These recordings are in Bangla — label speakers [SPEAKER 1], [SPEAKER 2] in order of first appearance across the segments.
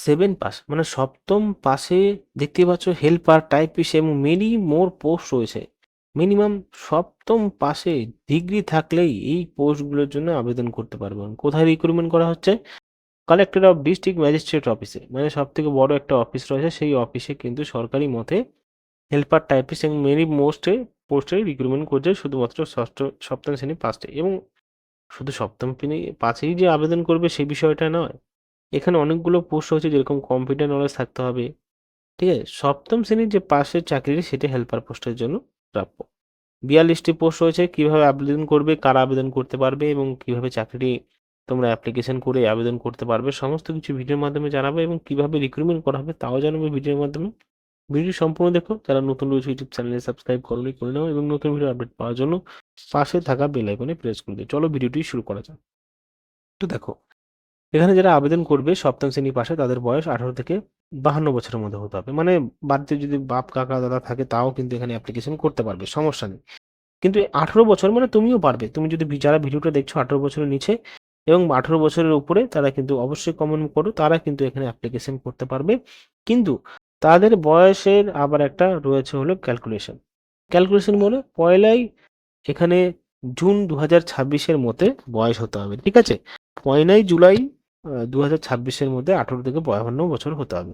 [SPEAKER 1] 7 পাস মানে সপ্তম পাশে দেখতে পাচ্ছ হেল্পার, টাইপিস্ট এবং মেনি মোর পোস্ট রয়েছে। মিনিমাম সপ্তম পাশে ডিগ্রি থাকলেই এই পোস্টগুলোর জন্য আবেদন করতে পারবেন। কোথায় রিক্রুটমেন্ট করা হচ্ছে? কালেক্টর অফ ডিস্ট্রিক্ট ম্যাজিস্ট্রেট অফিসে, মানে সবথেকে বড় একটা অফিস রয়েছে, সেই অফিসে কিন্তু সরকারি মতে হেল্পার, টাইপিস্ট এবং মেনি পোস্টে রিক্রুটমেন্ট করছে শুধুমাত্র সপ্তম শ্রেণী পাসে। এবং শুধু সপ্তম শ্রেণী পাশেই যে আবেদন করবে সেই বিষয়টা নয়, এখানে অনেকগুলো পোস্ট রয়েছে, যেরকম কম্পিউটার নলেজ থাকতে হবে। ঠিক আছে, সপ্তম শ্রেণীর যে পাশের চাকরি সেটা হেল্পার পোস্টের জন্য প্রাপ্য। 42টি পোস্ট রয়েছে। কিভাবে আবেদন করবে, কারা আবেদন করতে পারবে এবং কিভাবে চাকরি তোমরা অ্যাপ্লিকেশন করে আবেদন করতে পারবে, সমস্ত কিছু ভিডিওর মাধ্যমে জানাবো। এবং কিভাবে রিক্রুটমেন্ট করা হবে তাও জানাবো ভিডিওর মাধ্যমে। ভিডিও সম্পূর্ণ দেখো। যারা নতুন রয়েছে ইউটিউব চ্যানেলে সাবস্ক্রাইব করনি করে নাও এবং নতুন ভিডিও আপডেট পাওয়ার জন্য পাশে থাকা বেল আইকনে প্রেস করে দিও। চলো ভিডিওটি শুরু করা যাক। তো দেখো, এখানে যারা আবেদন করবে সপ্তম শ্রেণী পাশে, তাদের বয়স 18 থেকে 52 বছরের মধ্যে হতে হবে। মানে বাড়িতে যদি বাপ, কাকা, দাদা থাকে তাও কিন্তু এখানে অ্যাপ্লিকেশন করতে পারবে, সমস্যা নেই। কিন্তু 18 বছর মানে তুমিও পারবে। তুমি যদি যারা ভিডিওটা দেখছো 18 বছরের নিচে এবং 18 বছরের উপরে, তারা কিন্তু অবশ্যই কমেন্ট করো, তারা কিন্তু এখানে অ্যাপ্লিকেশন করতে পারবে। কিন্তু তাদের বয়সের আবার একটা রয়েছে হলো ক্যালকুলেশন। ক্যালকুলেশন বলে পয়লাই এখানে জুন 2026-এর মধ্যে বয়স হতে হবে। ঠিক আছে, 1 জুলাই 2026-এর মধ্যে 18 থেকে 52 বছর হতে হবে।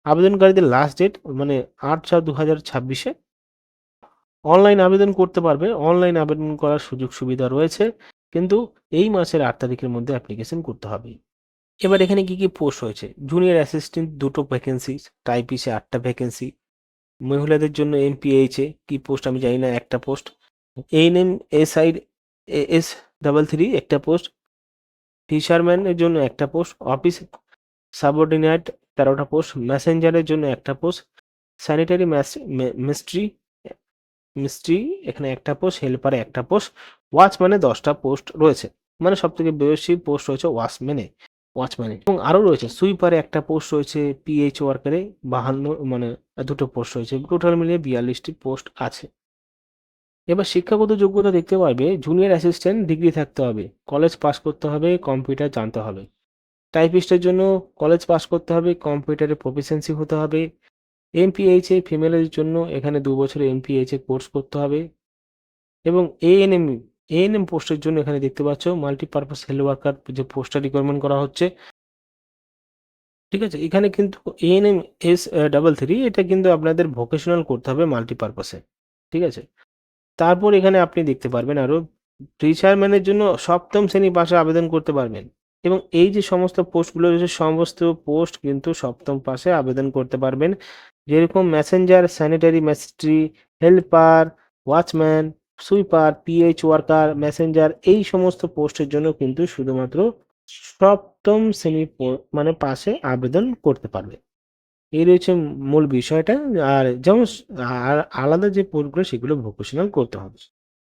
[SPEAKER 1] আবেদনকারীদের লাস্ট ডেট মানে 8/4/2026-এ অনলাইন আবেদন করতে পারবে। অনলাইন আবেদন করার সুযোগ সুবিধা রয়েছে, কিন্তু এই মাসের 8 তারিখের মধ্যে অ্যাপ্লিকেশন করতে হবে। এবার এখানে কি কি পোস্ট হয়েছে? জুনিয়র অ্যাসিস্ট্যান্ট 2টো ভ্যাকেন্সি, টাইপিসে 8টা ভ্যাকেন্সি, মহিলাদের জন্য এমপিএইচে কি পোস্ট আমি জানি না, একটা post, ANM SI S double three একটা পোস্ট, ফিশারম্যানের জন্য একটা পোস্ট, অফিস সাবঅর্ডিনেট 13টা পোস্ট, মেসেঞ্জারের জন্য একটা পোস্ট, স্যানিটারি মিস্ট্রি মিস্ট্রি এখানে একটা পোস্ট, হেল্পারে একটা পোস্ট, ওয়াচম্যানে 10টা পোস্ট রয়েছে। মানে সব থেকে বেশি পোস্ট রয়েছে ওয়াচম্যানে এবং আরও রয়েছে সুইপারে একটা পোস্ট রয়েছে, পিএইচ ওয়ার্কারে 52 মানে 2টো পোস্ট রয়েছে। টোটাল মিলিয়ে 42টি পোস্ট আছে। এবার শিক্ষাগত যোগ্যতা দেখতে পারবে, জুনিয়র অ্যাসিস্ট্যান্ট ডিগ্রি থাকতে হবে, কলেজ পাস করতে হবে, কম্পিউটার জানতে হবে। টাইপিস্টের জন্য কলেজ পাস করতে হবে, কম্পিউটারে প্রফিসিয়েন্সি হতে হবে। এমপিএইচএ ফিমেলের জন্য এখানে 2 বছরের এমপিএইচএ কোর্স করতে হবে। এবং এএনএম পোস্টের জন্য এখানে দেখতে পাচ্ছ মাল্টিপারপাস হেলথ ওয়ার্কার যে পোস্টটা রিকোয়ারমেন্ট করা হচ্ছে। ঠিক আছে, এখানে কিন্তু এএনএম এস ডাবল থ্রি এটা কিন্তু আপনাদের ভোকেশনাল করতে হবে মাল্টিপারপাসে। ঠিক আছে, তারপর এখানে আপনি দেখতে পারবেন আরও টিচারম্যানের জন্য সপ্তম শ্রেণী পাশে আবেদন করতে পারবেন। এবং এই যে সমস্ত পোস্টগুলো রয়েছে, সমস্ত পোস্ট কিন্তু সপ্তম পাশে আবেদন করতে পারবেন। যেরকম Messenger, sanitary mystery, helper, watchman, sweeper, pH worker, Messenger, এই সমস্ত পোস্টের জন্য কিন্তু শুধুমাত্র সপ্তম শ্রেণী মানে পাশে আবেদন করতে পারবে। এই রয়েছে মূল বিষয়টা। আর যেমন আর আলাদা যে পোস্টগুলো সেগুলো ভোকেশনাল করতে হবে।